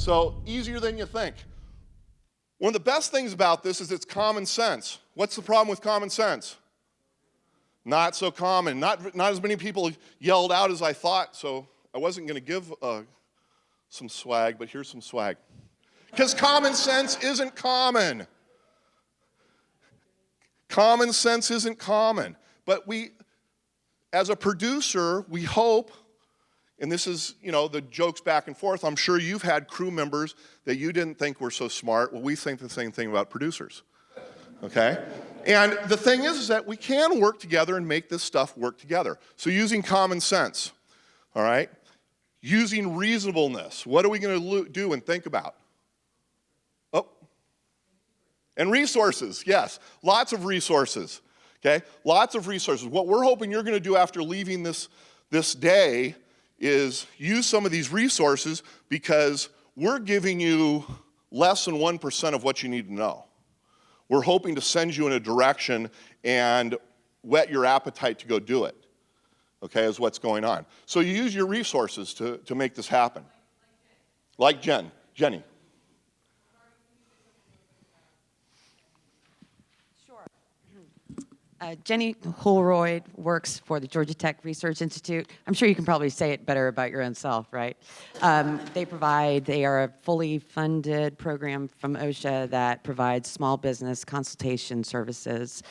So easier than you think. One of the best things about this is it's common sense. What's the problem with common sense? Not so common. Not as many people yelled out as I thought, so I wasn't going to give some swag, but here's some swag. Because common sense isn't common. Common sense isn't common. But we, as a producer, we hope, and this is, the jokes back and forth, I'm sure you've had crew members that you didn't think were so smart. Well, we think the same thing about producers, okay? And the thing is that we can work together and make this stuff work together. So using common sense, all right? Using reasonableness. What are we going to do and think about? Oh. And resources, yes. Lots of resources, okay? Lots of resources. What we're hoping you're going to do after leaving this day is use some of these resources because we're giving you less than 1% of what you need to know. We're hoping to send you in a direction and whet your appetite to go do it, okay, is what's going on. So you use your resources to make this happen. Like Jenny. Sure. Jenny Holroyd works for the Georgia Tech Research Institute. I'm sure you can probably say it better about your own self, right? They are a fully funded program from OSHA that provides small business consultation services.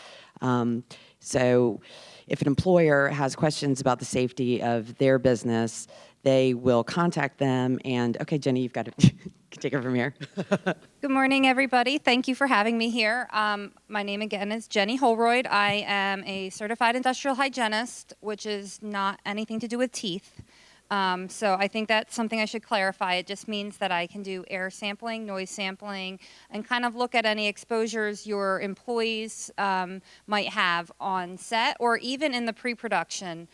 So if an employer has questions about the safety of their business, they will contact them and, okay, Jenny, you've got to take it from here. Good morning, everybody. Thank you for having me here. My name again is Jenny Holroyd. I am a certified industrial hygienist, which is not anything to do with teeth. So I think that's something I should clarify. It just means that I can do air sampling, noise sampling, and kind of look at any exposures your employees might have on set or even in the pre-production.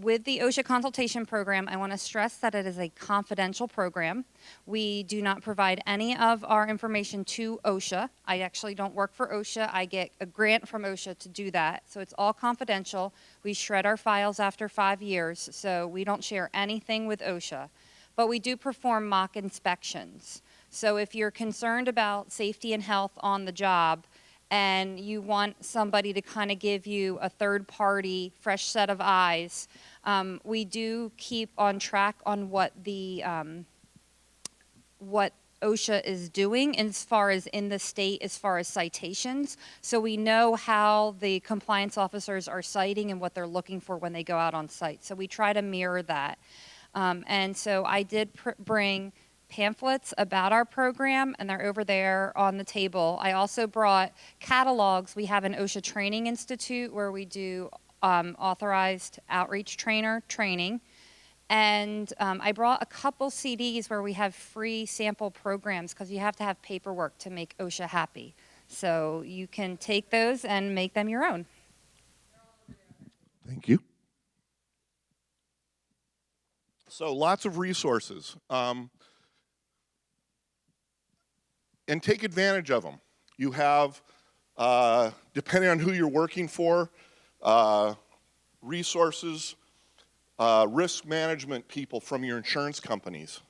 With the OSHA consultation program, I want to stress that it is a confidential program. We do not provide any of our information to OSHA. I actually don't work for OSHA. I get a grant from OSHA to do that. So it's all confidential. We shred our files after 5 years, so we don't share anything with OSHA. But we do perform mock inspections. So if you're concerned about safety and health on the job, and you want somebody to kind of give you a third-party, fresh set of eyes, we do keep on track on what the what OSHA is doing as far as in the state, as far as citations. So we know how the compliance officers are citing and what they're looking for when they go out on site. So we try to mirror that. And so I did bring pamphlets about our program, and they're over there on the table. I also brought catalogs. We have an OSHA Training Institute where we do authorized outreach trainer training. And I brought a couple CDs where we have free sample programs because you have to have paperwork to make OSHA happy. So you can take those and make them your own. Thank you. So lots of resources. And take advantage of them. You have, depending on who you're working for, resources, risk management people from your insurance companies.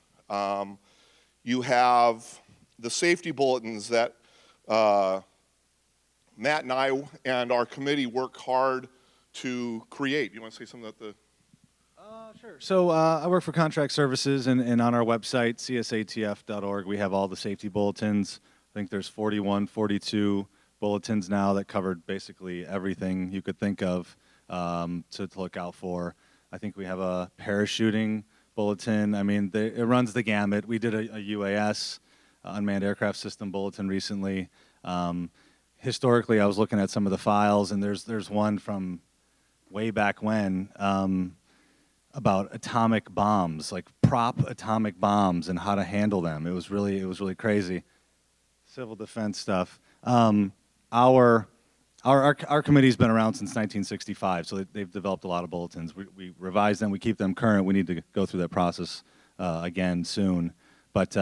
You have the safety bulletins that Matt and I and our committee work hard to create. You want to say something about the... Sure. So I work for Contract Services, and on our website, csatf.org, we have all the safety bulletins. I think there's 41, 42 bulletins now that covered basically everything you could think of to look out for. I think we have a parachuting bulletin. I mean, it runs the gamut. We did a UAS, unmanned aircraft system bulletin recently. Historically, I was looking at some of the files, and there's one from way back when, about atomic bombs, like prop atomic bombs and how to handle them. It was really crazy. Civil defense stuff. Our committee's been around since 1965, so they've developed a lot of bulletins. We revise them, we keep them current. We need to go through that process again soon. But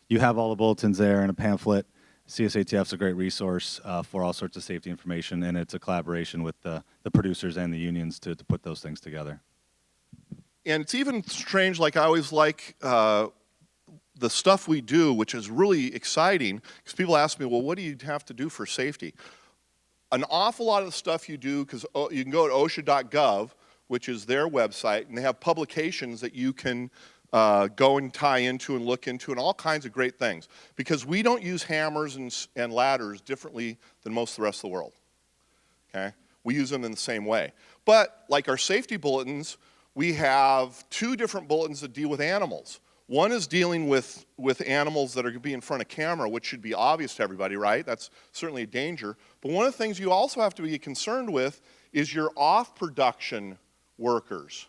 you have all the bulletins there in a pamphlet. CSATF's a great resource for all sorts of safety information, and it's a collaboration with the producers and the unions to put those things together. And it's even strange, like I always like the stuff we do, which is really exciting, because people ask me, well, what do you have to do for safety? An awful lot of the stuff you do, because you can go to OSHA.gov, which is their website, and they have publications that you can go and tie into and look into, and all kinds of great things. Because we don't use hammers and ladders differently than most of the rest of the world. Okay? We use them in the same way. But like our safety bulletins, we have 2 different bulletins that deal with animals. One is dealing with animals that are going to be in front of camera, which should be obvious to everybody, right? That's certainly a danger. But one of the things you also have to be concerned with is your off-production workers.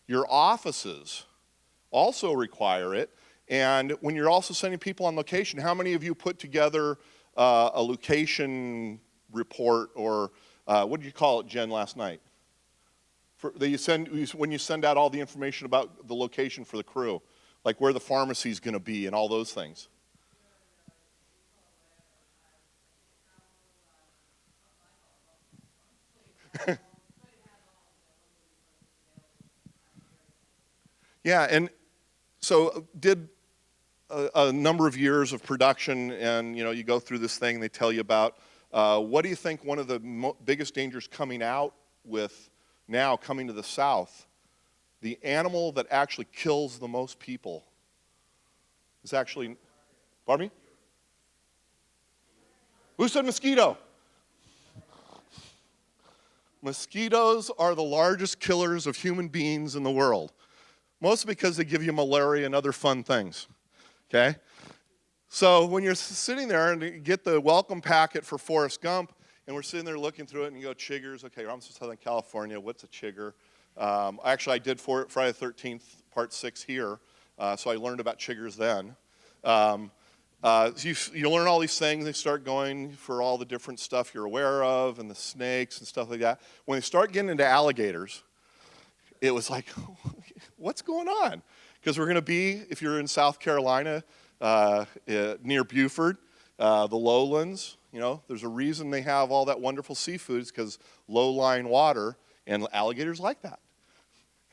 Your offices also require it. And when you're also sending people on location, how many of you put together a location report, or what did you call it, Jen, last night? When you send out all the information about the location for the crew, like where the pharmacy is going to be and all those things. Yeah, and so did a number of years of production, and you go through this thing, they tell you about, what do you think one of the biggest dangers coming out with now, coming to the South, the animal that actually kills the most people is actually, pardon me? Who said mosquito? Mosquitoes are the largest killers of human beings in the world. Mostly because they give you malaria and other fun things, okay? So when you're sitting there and you get the welcome packet for Forrest Gump, and we're sitting there looking through it, and you go, chiggers, okay, I'm from Southern California, what's a chigger? Actually, I did Friday the 13th, part 6 here, so I learned about chiggers then. You learn all these things, they start going for all the different stuff you're aware of, and the snakes and stuff like that. When they start getting into alligators, it was like, what's going on? Because we're going to be, if you're in South Carolina, near Beaufort, the lowlands, there's a reason they have all that wonderful seafood, because low-lying water, and alligators like that.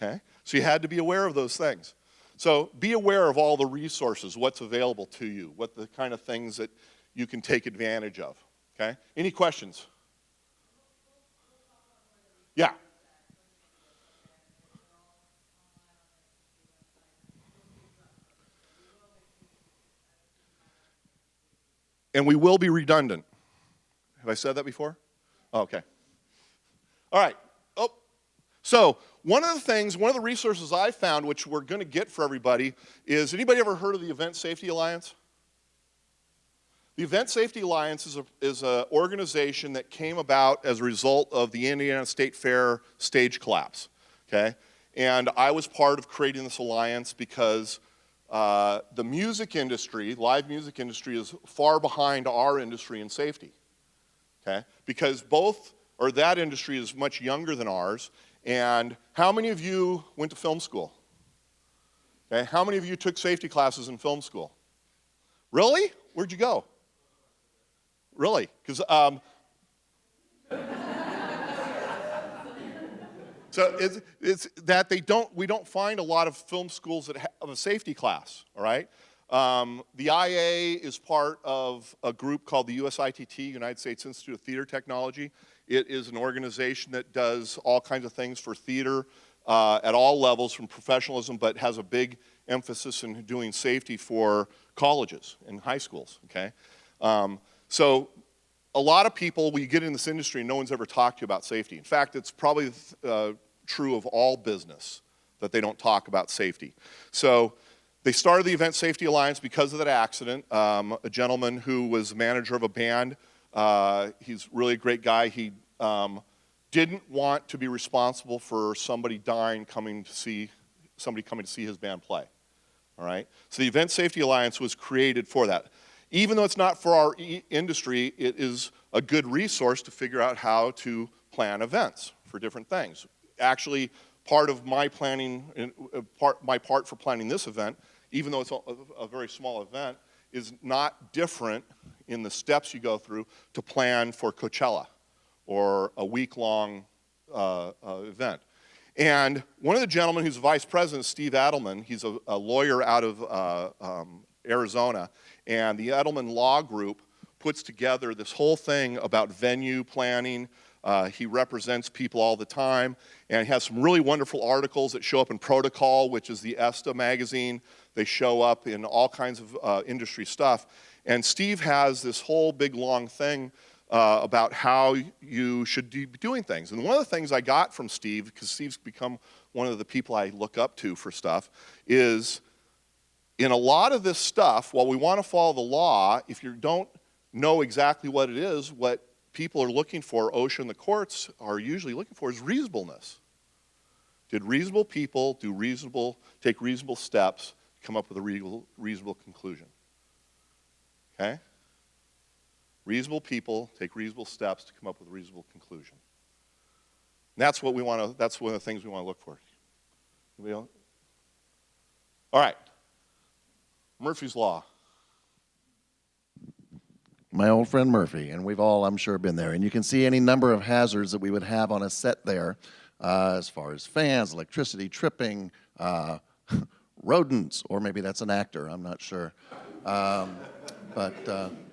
Okay? So you had to be aware of those things. So be aware of all the resources, what's available to you, what the kind of things that you can take advantage of. Okay? Any questions? Yeah. And we will be redundant. Have I said that before? Oh, okay. All right. Oh, so one of the resources I found, which we're going to get for everybody, is anybody ever heard of the Event Safety Alliance? The Event Safety Alliance is an organization that came about as a result of the Indiana State Fair stage collapse. Okay, and I was part of creating this alliance because the music industry, live music industry, is far behind our industry in safety. Okay, because that industry is much younger than ours. And how many of you went to film school? Okay, how many of you took safety classes in film school? Really? Where'd you go? Really? Because so it's that we don't find a lot of film schools that have a safety class. All right. The IA is part of a group called the USITT, United States Institute of Theater Technology. It is an organization that does all kinds of things for theater at all levels, from professionalism, but has a big emphasis in doing safety for colleges and high schools, okay? So a lot of people, when you get in this industry, no one's ever talked to you about safety. In fact, it's probably true of all business that they don't talk about safety. So they started the Event Safety Alliance because of that accident. A gentleman who was manager of a band, he's really a great guy. He didn't want to be responsible for somebody dying coming to see his band play. All right? So the Event Safety Alliance was created for that. Even though it's not for our industry, it is a good resource to figure out how to plan events for different things. Actually, part of my planning, my part for planning this event, even though it's a very small event, is not different in the steps you go through to plan for Coachella or a week-long event. And one of the gentlemen who's vice president, Steve Adelman, he's a lawyer out of Arizona, and the Adelman Law Group puts together this whole thing about venue planning. He represents people all the time, and he has some really wonderful articles that show up in Protocol, which is the ESTA magazine. They show up in all kinds of industry stuff. And Steve has this whole big long thing about how you should be doing things. And one of the things I got from Steve, because Steve's become one of the people I look up to for stuff, is in a lot of this stuff, while we want to follow the law, if you don't know exactly what it is, what people are looking for, OSHA and the courts are usually looking for, is reasonableness. Did reasonable people take reasonable steps to come up with a reasonable conclusion? Okay? Reasonable people take reasonable steps to come up with a reasonable conclusion. And that's what we want to, that's one of the things we want to look for. Anybody else? All right. Murphy's Law. My old friend Murphy, and we've all, I'm sure, been there. And you can see any number of hazards that we would have on a set there, as far as fans, electricity, tripping, rodents, or maybe that's an actor, I'm not sure. But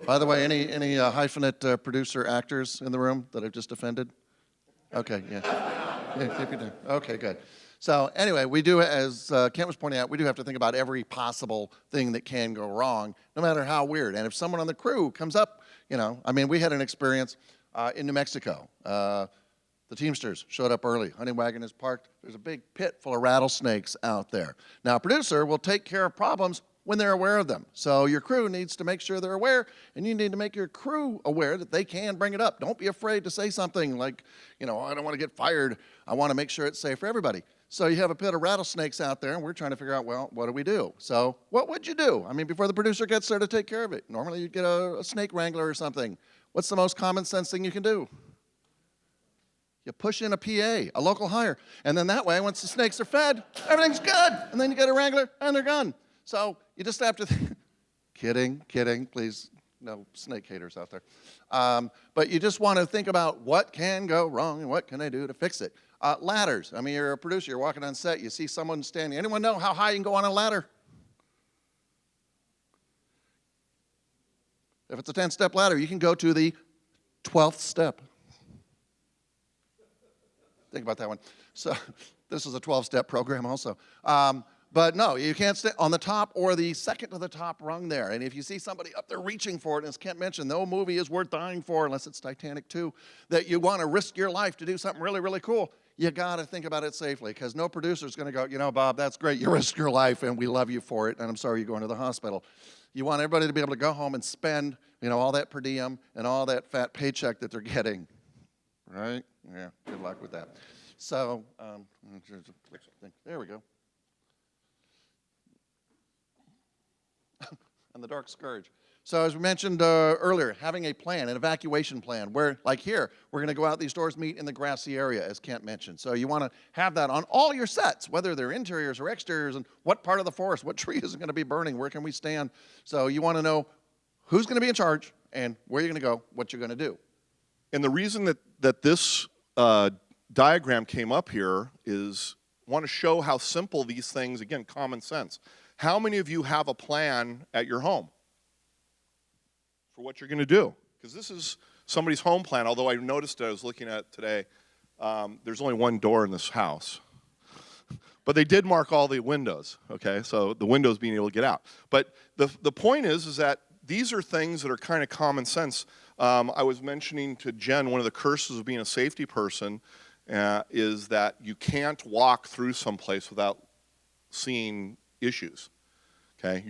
by the way, any hyphenate producer actors in the room that I've just offended? Okay, yeah. Okay, good. So anyway, we do, as Kent was pointing out, we do have to think about every possible thing that can go wrong, no matter how weird. And if someone on the crew comes up, you know, I mean, we had an experience in New Mexico. The Teamsters showed up early. Honey wagon is parked. There's a big pit full of rattlesnakes out there. Now, a producer will take care of problems when they're aware of them. So your crew needs to make sure they're aware, and you need to make your crew aware that they can bring it up. Don't be afraid to say something like, you know, I don't want to get fired. I want to make sure it's safe for everybody. So you have a pit of rattlesnakes out there, and we're trying to figure out, well, what do we do? So what would you do? I mean, before the producer gets there to take care of it. Normally you'd get a snake wrangler or something. What's the most common sense thing you can do? You push in a PA, a local hire, and then that way, once the snakes are fed, everything's good. And then you get a wrangler, and they're gone. So you just have to, kidding, please, no snake haters out there. But you just want to think about what can go wrong and what can I do to fix it. Ladders, I mean, you're a producer, you're walking on set, you see someone standing. Anyone know how high you can go on a ladder? If it's a 10-step ladder, you can go to the 12th step. Think about that one. So this is a 12-step program also. But no, you can't stay on the top or the second to the top rung there. And if you see somebody up there reaching for it, and as Kent mentioned, no movie is worth dying for unless it's Titanic 2, that you want to risk your life to do something really, really cool, you got to think about it safely, because no producer is going to go, you know, Bob, that's great. You risk your life, and we love you for it, and I'm sorry you're going to the hospital. You want everybody to be able to go home and spend, you know, all that per diem and all that fat paycheck that they're getting, right? Yeah, good luck with that. So, there we go. And the dark scourge. So as we mentioned earlier, having a plan, an evacuation plan, where, like here, we're going to go out these doors, meet in the grassy area, as Kent mentioned. So you want to have that on all your sets, whether they're interiors or exteriors, and what part of the forest, what tree is going to be burning, where can we stand. So you want to know who's going to be in charge and where you're going to go, what you're going to do. And the reason that this diagram came up here is want to show how simple these things, again, common sense. How many of you have a plan at your home for what you're going to do? Because this is somebody's home plan, although I noticed I was looking at today, there's only one door in this house. But they did mark all the windows, okay? So the windows being able to get out. But the point is that these are things that are kind of common sense. I was mentioning to Jen, one of the curses of being a safety person is that you can't walk through someplace without seeing issues, okay?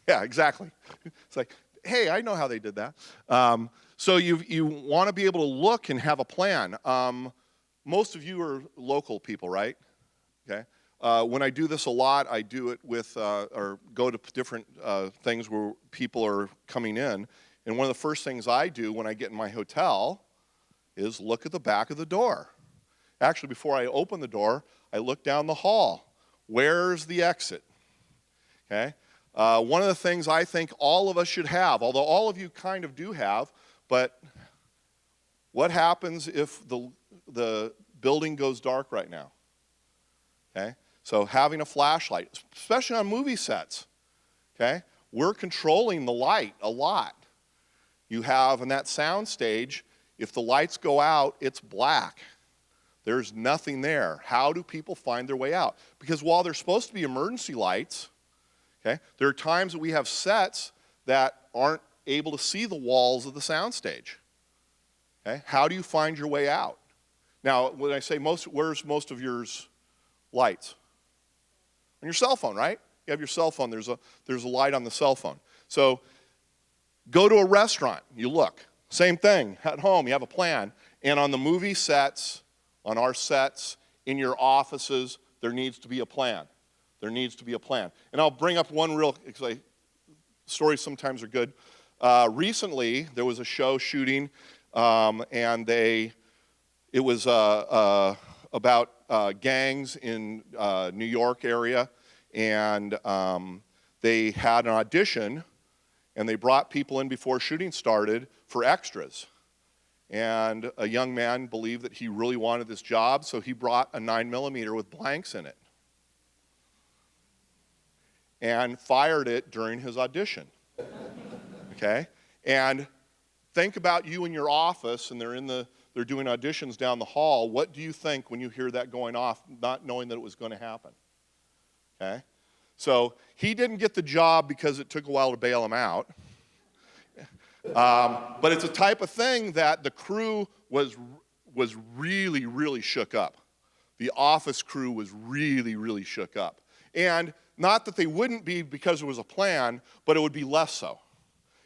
Yeah, exactly. It's like, hey, I know how they did that. So you want to be able to look and have a plan. Most of you are local people, right? Okay. When I do this a lot, I do it with, or go to different things where people are coming in. And one of the first things I do when I get in my hotel is look at the back of the door. Actually, before I open the door, I look down the hall. Where's the exit? Okay. One of the things I think all of us should have, although all of you kind of do have, but what happens if the the building goes dark right now. Okay? So having a flashlight, especially on movie sets, okay? We're controlling the light a lot. You have in that sound stage, if the lights go out, it's black. There's nothing there. How do people find their way out? Because while there's supposed to be emergency lights, okay, there are times that we have sets that aren't able to see the walls of the sound stage. Okay? How do you find your way out? Now, when I say most, where's most of yours lights? On your cell phone, right? You have your cell phone, there's a light on the cell phone. So go to a restaurant, you look. Same thing, at home, you have a plan. And on the movie sets, on our sets, in your offices, there needs to be a plan. There needs to be a plan. And I'll bring up one real, because stories sometimes are good. Recently, there was a show shooting, and it was about gangs in New York area, and they had an audition, and they brought people in before shooting started for extras. And a young man believed that he really wanted this job, so he brought a 9mm with blanks in it and fired it during his audition. Okay? And think about you in your office, and they're doing auditions down the hall. What do you think when you hear that going off, not knowing that it was going to happen? Okay? So he didn't get the job because it took a while to bail him out. But it's a type of thing that the crew was really, really shook up. The office crew was really, really shook up. And not that they wouldn't be because there was a plan, but it would be less so.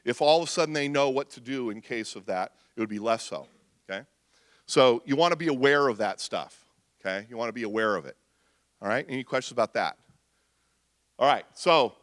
If all of a sudden they know what to do in case of that, it would be less so, okay? So you want to be aware of that stuff, okay? You want to be aware of it, all right? Any questions about that? All right, so